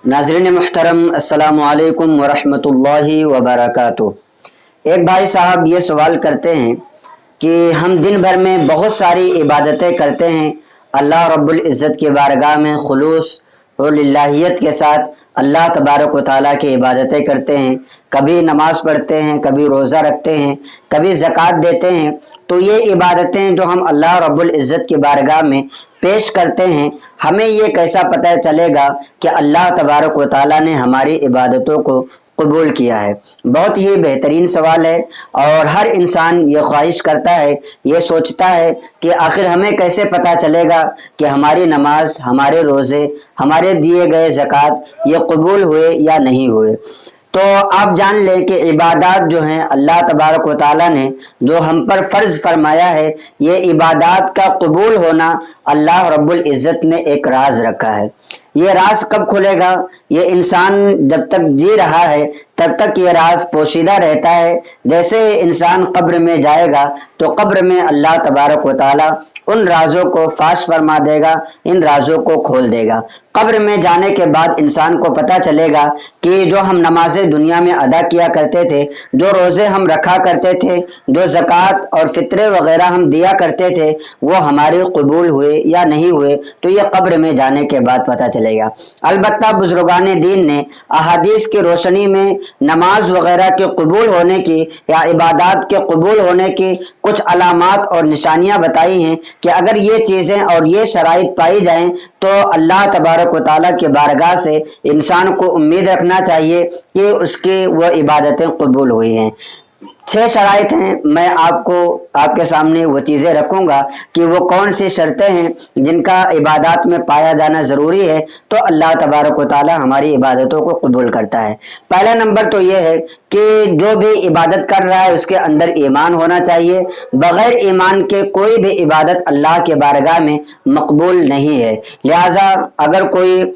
नाज़रीन मुहतरम, अस्सलाम वालेकुम वरहमतुल्लाहि वबरकातुह। एक भाई साहब ये सवाल करते हैं कि हम दिन भर में बहुत सारी इबादतें करते हैं, अल्लाह रब्बुल इज़्ज़त की बारगाह में खुलूस और लिल्लाहियत के साथ अल्लाह तबारक व तआला की इबादतें करते हैं, कभी नमाज़ पढ़ते हैं, कभी रोज़ा रखते हैं, कभी ज़कात देते हैं। तो ये इबादतें जो हम अल्लाह रब्बुल इज़्ज़त की बारगाह में पेश करते हैं, हमें ये कैसा पता चलेगा कि अल्लाह तबारक व तआला ने हमारी इबादतों को कबूल किया है? बहुत ही बेहतरीन सवाल है और हर इंसान ये ख्वाहिश करता है, ये सोचता है कि आखिर हमें कैसे पता चलेगा कि हमारी नमाज, हमारे रोज़े, हमारे दिए गए ज़कात ये कबूल हुए या नहीं हुए। तो आप जान लें कि इबादत जो हैं अल्लाह तबारक व तआला ने जो हम पर फ़र्ज़ फरमाया है, ये इबादत का कबूल होना अल्लाह रब्बुल इज़्ज़त ने एक राज रखा है। ये राज कब खुलेगा? ये इंसान जब तक जी रहा है तब तक ये राज पोशीदा रहता है। जैसे ही इंसान कब्र में जाएगा तो कब्र में अल्लाह तबारक व तआला उन राजों को फाश फरमा देगा, इन राजों को खोल देगा। कब्र में जाने के बाद इंसान को पता चलेगा कि जो हम नमाजें दुनिया में अदा किया करते थे, जो रोज़े हम रखा करते थे, जो ज़कात और फ़ित्रे वग़ैरह हम दिया करते थे, वो हमारे कबूल हुए या नहीं हुए, तो ये कब्र में जाने के बाद पता चलेगा। अलबत्ता बुजुर्गान दीन ने अहादीस की रोशनी में नमाज वग़ैरह के कबूल होने की या इबादत के कबूल होने की कुछ अलामात और निशानियाँ बताई हैं कि अगर ये चीज़ें और ये शराइत पाई जाएँ तो अल्लाह तबारक व तआला की बारगाह से इंसान को उम्मीद रखना चाहिए कि उसकी वो इबादतें कबूल हुई हैं। 6 शराइत हैं, मैं आपको आपके सामने वो चीज़ें रखूँगा कि वो कौन सी शर्तें हैं जिनका इबादत में पाया जाना ज़रूरी है तो अल्लाह तबारक व तआला हमारी इबादतों को कबूल करता है। पहला नंबर तो ये है कि जो भी इबादत कर रहा है उसके अंदर ईमान होना चाहिए। बग़ैर ईमान के कोई भी इबादत अल्लाह के बारगाह में मकबूल नहीं है। लिहाजा अगर कोई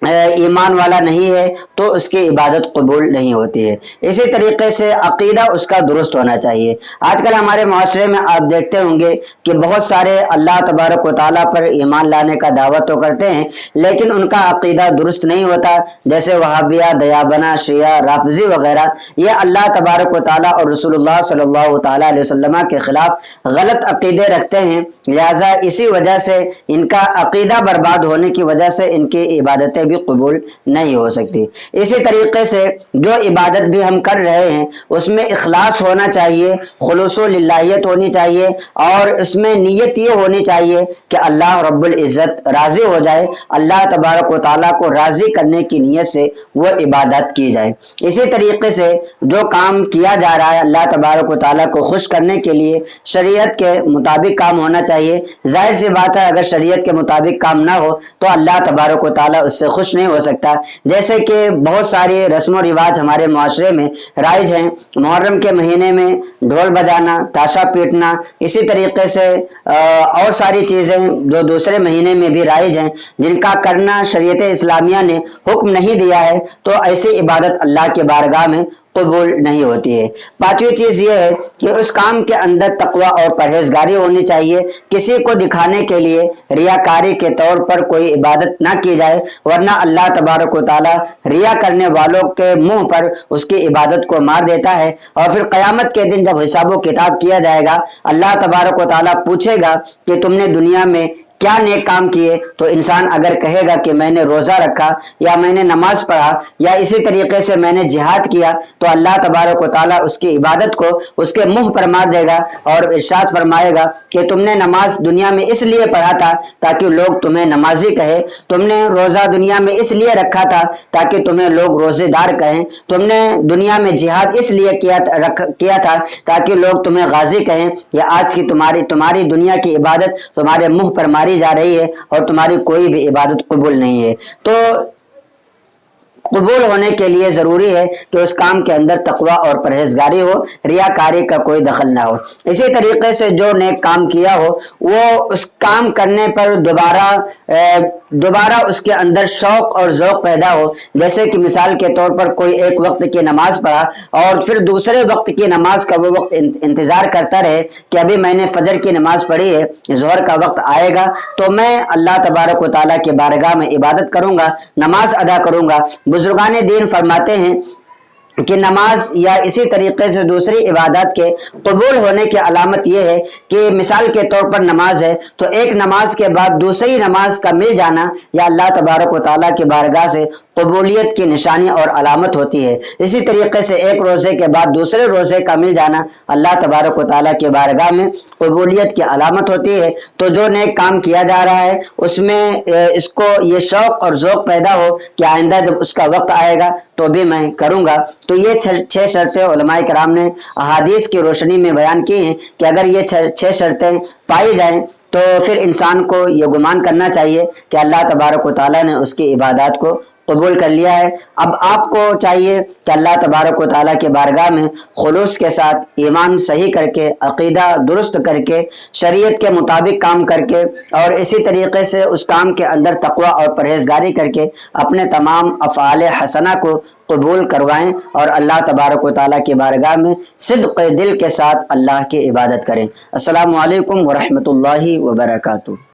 ईमान वाला नहीं है तो उसकी इबादत कबूल नहीं होती है। इसी तरीके से अकीदा उसका दुरुस्त होना चाहिए। आजकल हमारे माशरे में आप देखते होंगे कि बहुत सारे अल्लाह तबारक व तआला पर ईमान लाने का दावा तो करते हैं लेकिन उनका अकीदा दुरुस्त नहीं होता। जैसे वहाबिया, दयाबना, शिया, राफजी वगैरह, ये अल्लाह तबारक व तआला और रसूलुल्लाह सल्लल्लाहु तआला अलैहि वसल्लम के ख़िलाफ़ गलत अकीदे रखते हैं। लिहाजा इसी वजह से इनका अकीदा बर्बाद होने की वजह से इनकी इबादतें भी कबूल नहीं हो सकती। इसी तरीके से जो इबादत भी हम कर रहे हैं उसमें इखलास होना चाहिए, खुलूसो लिल्लाहियत होनी चाहिए और उसमें नीयत ये होनी चाहिए कि अल्लाह रब्बुल इज़्ज़त राज़ी हो जाए, अल्लाह तबारक व तआला को राज़ी करने की नीयत से वो इबादत की जाए। इसी तरीके से जो काम किया जा रहा है अल्लाह तबारक व तआला को खुश करने के लिए शरीयत के मुताबिक काम होना चाहिए। जाहिर सी बात है अगर शरीयत के मुताबिक काम ना हो तो अल्लाह तबारक व तआला उससे खुश नहीं हो सकता। जैसे कि बहुत सारे रस्म व रिवाज हमारे माशरे में राइज हैं। मुहर्रम के महीने में ढोल बजाना, ताशा पीटना, इसी तरीके से और सारी चीज़ें जो दूसरे महीने में भी राइज हैं जिनका करना शरीयत इस्लामिया ने हुक्म नहीं दिया है, तो ऐसी इबादत अल्लाह के बारगाह में कबूल नहीं होती है। पांचवी चीज़ ये है कि उस काम के अंदर तकवा और परहेजगारी होनी चाहिए। किसी को दिखाने के लिए रियाकारी के तौर पर कोई इबादत ना की जाए, वरना अल्लाह तबारक व तआला रिया करने वालों के मुंह पर उसकी इबादत को मार देता है। और फिर क़यामत के दिन जब हिसाब किताब किया जाएगा, अल्लाह तबारक व तआला पूछेगा कि तुमने दुनिया में क्या नेक काम किए, तो इंसान अगर कहेगा कि मैंने रोज़ा रखा या मैंने नमाज पढ़ा या इसी तरीके से मैंने जिहाद किया, तो अल्लाह तबारक व तआला उसकी इबादत को उसके मुंह पर मार देगा और इरशाद फरमाएगा कि तुमने नमाज दुनिया में इसलिए पढ़ा था ताकि लोग तुम्हें नमाजी कहे, तुमने रोज़ा दुनिया में इसलिए रखा था ताकि तुम्हें लोग रोज़ेदार कहें, तुमने दुनिया में जिहाद इसलिए किया था ताकि लोग तुम्हें गाजी कहें। या आज की तुम्हारी दुनिया की इबादत तुम्हारे मुंह पर मारी जा रही है और तुम्हारी कोई भी इबादत कबूल नहीं है। तो قبول ہونے کے لیے ضروری ہے کہ اس کام کے اندر تقوی اور پرہیزگاری ہو، ریاکاری کا کوئی دخل نہ ہو۔ اسی طریقے سے جو نیک کام کیا ہو وہ اس کام کرنے پر دوبارہ اس کے اندر شوق اور ذوق پیدا ہو، جیسے کہ مثال کے طور پر کوئی ایک وقت کی نماز پڑھا اور پھر دوسرے وقت کی نماز کا وہ وقت انتظار کرتا رہے کہ ابھی میں نے فجر کی نماز پڑھی ہے، ظہر کا وقت آئے گا تو میں اللہ تبارک و تعالیٰ کے بارگاہ میں عبادت کروں گا، نماز ادا کروں گا۔ بزرگان دین فرماتے ہیں کہ نماز یا اسی طریقے سے دوسری عبادات کے قبول ہونے کی علامت یہ ہے کہ مثال کے طور پر نماز ہے تو ایک نماز کے بعد دوسری نماز کا مل جانا یا اللہ تبارک و تعالیٰ کی بارگاہ سے قبولیت کی نشانی اور علامت ہوتی ہے۔ اسی طریقے سے ایک روزے کے بعد دوسرے روزے کا مل جانا اللہ تبارک و تعالیٰ کی بارگاہ میں قبولیت کی علامت ہوتی ہے۔ تو جو نیک کام کیا جا رہا ہے اس میں اس کو یہ شوق اور ذوق پیدا ہو کہ آئندہ جب اس کا وقت آئے گا تو بھی میں کروں گا۔ تو یہ 6 شرطیں علماء کرام نے احادیث کی روشنی میں بیان کی ہیں کہ اگر یہ 6 شرطیں پائی جائیں تو پھر انسان کو یہ گمان کرنا چاہیے کہ اللہ تبارک و تعالیٰ نے اس کی عبادات کو قبول کر لیا ہے۔ اب آپ کو چاہیے کہ اللہ تبارک و تعالیٰ کے بارگاہ میں خلوص کے ساتھ ایمان صحیح کر کے، عقیدہ درست کر کے، شریعت کے مطابق کام کر کے اور اسی طریقے سے اس کام کے اندر تقوی اور پرہیزگاری کر کے اپنے تمام افعال حسنہ کو قبول کروائیں اور اللہ تبارک و تعالیٰ کی بارگاہ میں صدق دل کے ساتھ اللہ کی عبادت کریں۔ السلام علیکم ورحمۃ اللہ وبرکاتہ۔